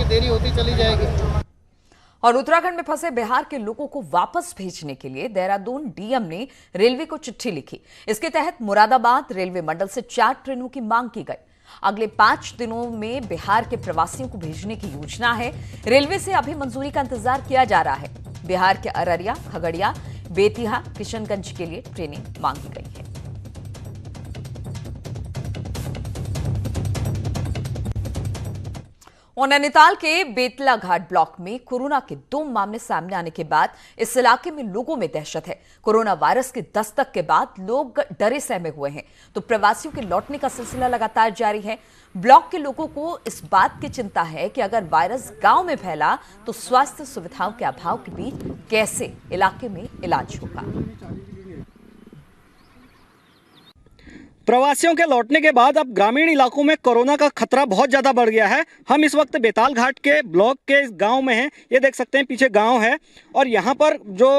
की देरी होती चली जाएगी। और उत्तराखंड में फंसे बिहार के लोगों को वापस भेजने के लिए देहरादून डीएम ने रेलवे को चिट्ठी लिखी। इसके तहत मुरादाबाद रेलवे मंडल से 4 ट्रेनों की मांग की गई। अगले 5 दिनों में बिहार के प्रवासियों को भेजने की योजना है। रेलवे से अभी मंजूरी का इंतजार किया जा रहा है। बिहार के अररिया, खगड़िया, बेतिया, किशनगंज के लिए ट्रेनें मांगी गई है। और नैनीताल के बेतला घाट ब्लॉक में कोरोना के 2 मामले सामने आने के बाद इस इलाके में लोगों में दहशत है। कोरोना वायरस के दस्तक के बाद लोग डरे सहमे हुए हैं, तो प्रवासियों के लौटने का सिलसिला लगातार जारी है। ब्लॉक के लोगों को इस बात की चिंता है कि अगर वायरस गांव में फैला तो स्वास्थ्य सुविधाओं के अभाव के बीच कैसे इलाके में इलाज होगा। प्रवासियों के लौटने के बाद अब ग्रामीण इलाकों में कोरोना का खतरा बहुत ज़्यादा बढ़ गया है। हम इस वक्त बेताल घाट के ब्लॉक के इस गांव में हैं। ये देख सकते हैं पीछे गांव है और यहाँ पर जो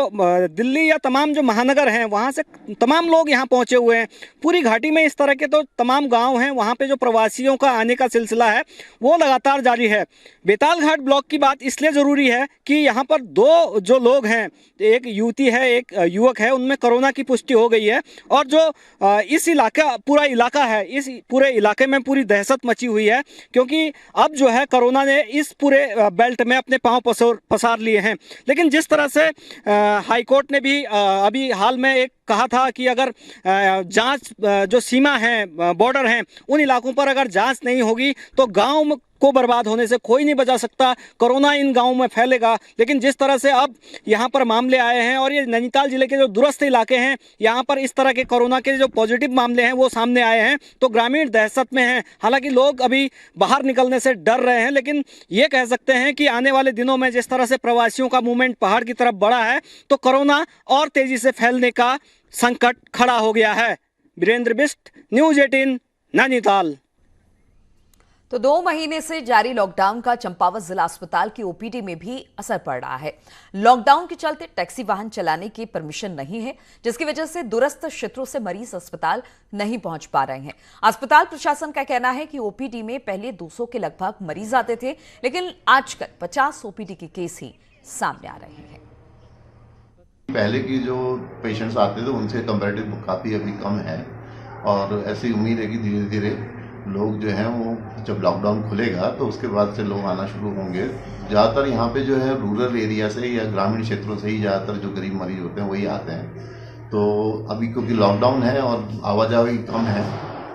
दिल्ली या तमाम जो महानगर हैं वहाँ से तमाम लोग यहाँ पहुँचे हुए हैं। पूरी घाटी में इस तरह के तो तमाम गाँव हैं, वहाँ पर जो प्रवासियों का आने का सिलसिला है वो लगातार जारी है। बेताल घाट ब्लॉक की बात इसलिए ज़रूरी है कि यहाँ पर 2 जो लोग हैं, एक युवती है, एक युवक है, उनमें कोरोना की पुष्टि हो गई है। और जो इस पूरा इलाका है, इस पूरे इलाके में पूरी दहशत मची हुई है, क्योंकि अब जो है कोरोना ने इस पूरे बेल्ट में अपने पांव पसार लिए हैं। लेकिन जिस तरह से हाई कोर्ट ने भी अभी हाल में एक कहा था कि अगर जांच जो सीमा है, बॉर्डर हैं, उन इलाकों पर अगर जांच नहीं होगी तो गांव को बर्बाद होने से कोई नहीं बचा सकता, कोरोना इन गांवों में फैलेगा। लेकिन जिस तरह से अब यहाँ पर मामले आए हैं और ये नैनीताल जिले के जो दूरस्थ इलाके हैं, यहाँ पर इस तरह के कोरोना के जो पॉजिटिव मामले हैं वो सामने आए हैं, तो ग्रामीण दहशत में हैं। हालांकि लोग अभी बाहर निकलने से डर रहे हैं, लेकिन ये कह सकते हैं कि आने वाले दिनों में जिस तरह से प्रवासियों का मूवमेंट पहाड़ की तरफ बढ़ा है तो कोरोना और तेजी से फैलने का संकट खड़ा हो गया है। वीरेंद्र बिष्ट, न्यूज़ 18, नैनीताल। तो 2 महीने से जारी लॉकडाउन का चंपावत जिला अस्पताल की ओपीडी में भी असर पड़ रहा है। लॉकडाउन के चलते टैक्सी वाहन चलाने की परमिशन नहीं है, जिसकी वजह से दूरस्थ क्षेत्रों से मरीज अस्पताल नहीं पहुंच पा रहे हैं। अस्पताल प्रशासन का कहना है कि ओपीडी में पहले 200 के लगभग मरीज आते थे, लेकिन आजकल 50 ओपीडी के केस ही सामने आ रहे हैं। पहले की जो पेशेंट्स आते थे उनसे कंपैरेटिव काफ़ी अभी कम है और ऐसी उम्मीद है कि धीरे धीरे लोग जो हैं वो जब लॉकडाउन खुलेगा तो उसके बाद से लोग आना शुरू होंगे। ज़्यादातर यहाँ पे जो है रूरल एरिया से या ग्रामीण क्षेत्रों से ही ज़्यादातर जो गरीब मरीज होते हैं वही आते हैं। तो अभी क्योंकि लॉकडाउन है और आवाजाही कम है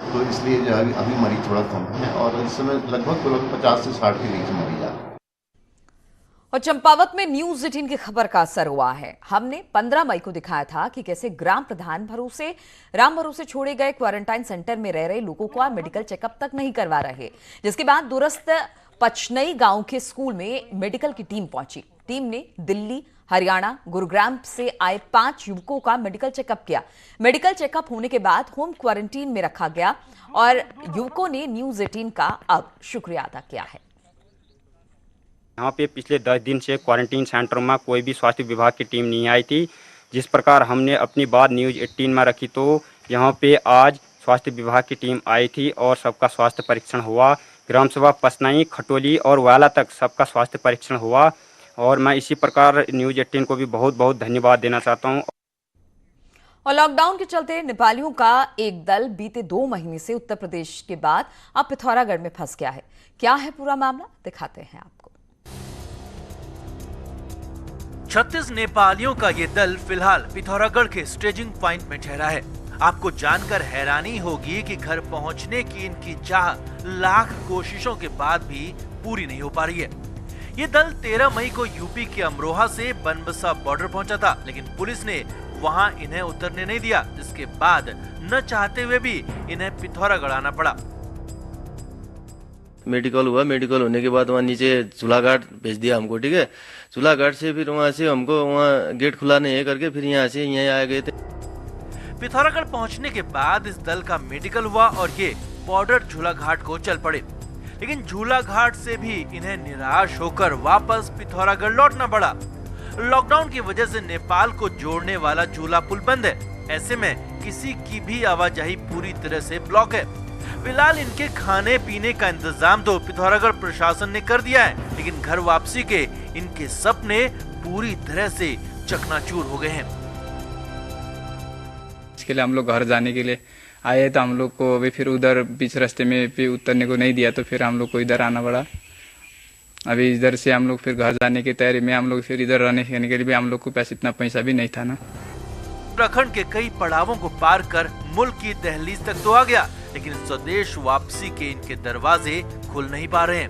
तो इसलिए जो है अभी मरीज थोड़ा कम है और इस समय लगभग 50 से 60 के बीच मरीज आ रहे हैं। और चंपावत में न्यूज़ 18 की खबर का असर हुआ है। हमने 15 मई को दिखाया था कि कैसे ग्राम प्रधान राम भरोसे छोड़े गए क्वारंटाइन सेंटर में रह रहे लोगों को मेडिकल चेकअप तक नहीं करवा रहे, जिसके बाद दूरस्थ पचनई गांव के स्कूल में मेडिकल की टीम पहुंची। टीम ने दिल्ली, हरियाणा, गुरुग्राम से आए 5 युवकों का मेडिकल चेकअप किया। मेडिकल चेकअप होने के बाद होम क्वारंटीन में रखा गया और युवकों ने न्यूज़ 18 का अब शुक्रिया अदा किया है। यहाँ पे पिछले 10 दिन से क्वारंटीन सेंटर में कोई भी स्वास्थ्य विभाग की टीम नहीं आई थी। जिस प्रकार हमने अपनी बात न्यूज़ 18 में रखी तो यहाँ पे आज स्वास्थ्य विभाग की टीम आई थी और सबका स्वास्थ्य परीक्षण हुआ। ग्राम सभा पसनाई, खटोली और वाला तक सबका स्वास्थ्य परीक्षण हुआ और मैं इसी प्रकार न्यूज़ 18 को भी बहुत बहुत धन्यवाद देना चाहता हूँ। और लॉकडाउन के चलते नेपालियों का एक दल बीते 2 महीने से उत्तर प्रदेश के बाद अब पिथौरागढ़ में फंस गया है। क्या है पूरा मामला, दिखाते हैं आपको। 36 नेपालियों का ये दल फिलहाल पिथौरागढ़ के स्टेजिंग पॉइंट में ठहरा है। आपको जानकर हैरानी होगी कि घर पहुंचने की इनकी चाह लाख कोशिशों के बाद भी पूरी नहीं हो पा रही है। ये दल 13 मई को यूपी के अमरोहा से बनबसा बॉर्डर पहुंचा था, लेकिन पुलिस ने वहां इन्हें उतरने नहीं दिया, जिसके बाद न चाहते हुए भी इन्हें पिथौरागढ़ आना पड़ा। मेडिकल हुआ, मेडिकल होने के बाद वहाँ नीचे झूलाघाट भेज दिया हमको, ठीक है। झूलाघाट से फिर वहाँ से हमको वहाँ गेट खुला नहीं है करके फिर यहाँ से आ गए थे। पिथौरागढ़ पहुँचने के बाद इस दल का मेडिकल हुआ और ये बॉर्डर झूलाघाट को चल पड़े, लेकिन झूलाघाट से भी इन्हें निराश होकर वापस पिथौरागढ़ लौटना पड़ा। लॉकडाउन की वजह से नेपाल को जोड़ने वाला झूला पुल बंद है। ऐसे में किसी की भी आवाजाही पूरी तरह से ब्लॉक है। फिलहाल इनके खाने पीने का इंतजाम तो पिथौरागढ़ प्रशासन ने कर दिया है, लेकिन घर वापसी के इनके सपने पूरी तरह से चकनाचूर हो गए हैं। इसके लिए हम लोग घर जाने के लिए आए तो हम लोग को अभी फिर उधर बीच रास्ते में भी उतरने को नहीं दिया, तो फिर हम लोग को इधर आना पड़ा। अभी इधर से हम लोग फिर घर जाने की तैयारी में, हम लोग फिर इधर रहने के लिए भी हम लोग को पास इतना पैसा भी नहीं था ना। उत्तराखंड के कई पड़ावों को पार कर मुल्क की दहलीज तक तो आ गया, लेकिन स्वदेश वापसी के इनके दरवाजे खुल नहीं पा रहे हैं।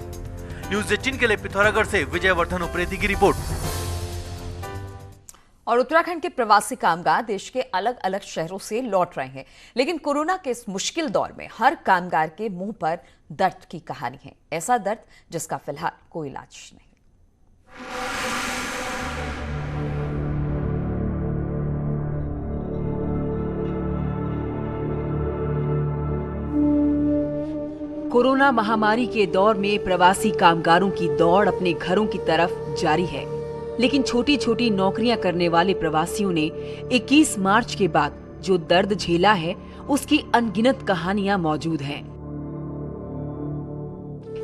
न्यूज़ 18 के लिए पिथौरागढ़ से विजयवर्धन उप्रेती की रिपोर्ट। और उत्तराखंड के प्रवासी कामगार देश के अलग अलग शहरों से लौट रहे हैं, लेकिन कोरोना के इस मुश्किल दौर में हर कामगार के मुंह पर दर्द की कहानी है। ऐसा दर्द जिसका फिलहाल कोई इलाज नहीं। कोरोना महामारी के दौर में प्रवासी कामगारों की दौड़ अपने घरों की तरफ जारी है, लेकिन छोटी छोटी नौकरियां करने वाले प्रवासियों ने 21 मार्च के बाद जो दर्द झेला है, उसकी अनगिनत कहानियां मौजूद हैं।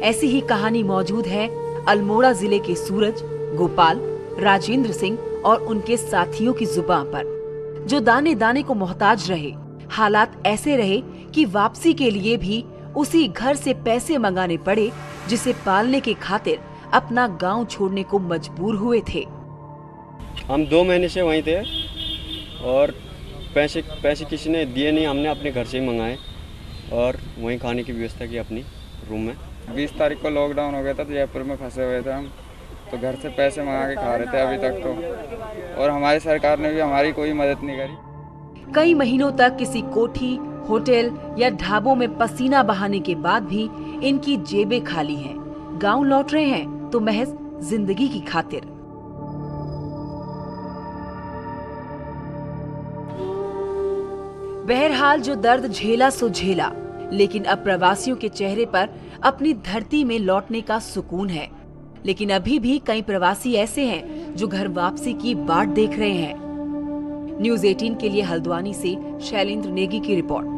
ऐसी ही कहानी मौजूद है अल्मोड़ा जिले के सूरज, गोपाल, राजेंद्र सिंह और उनके साथियों की जुबान पर, जो दाने दाने को मोहताज रहे। हालात ऐसे रहे कि वापसी के लिए भी उसी घर से पैसे मंगाने पड़े, जिसे पालने के खातिर अपना गांव छोड़ने को मजबूर हुए थे। हम 2 महीने से वहीं थे और पैसे किसी ने दिए नहीं, हमने अपने घर से ही मंगाए और वहीं खाने की व्यवस्था की अपनी रूम में। 20 तारीख को लॉकडाउन हो गया था, तो जयपुर में फंसे हुए थे हम, तो घर से पैसे मंगा के खा रहे थे अभी तक तो, और हमारी सरकार ने भी हमारी कोई मदद नहीं करी। कई महीनों तक किसी कोठी, होटल या ढाबों में पसीना बहाने के बाद भी इनकी जेबें खाली हैं। गांव लौट रहे हैं तो महज जिंदगी की खातिर। बहरहाल जो दर्द झेला सो झेला, लेकिन अब प्रवासियों के चेहरे पर अपनी धरती में लौटने का सुकून है। लेकिन अभी भी कई प्रवासी ऐसे हैं जो घर वापसी की बाट देख रहे हैं। न्यूज़ 18 के लिए हल्द्वानी से शैलेंद्र नेगी की रिपोर्ट।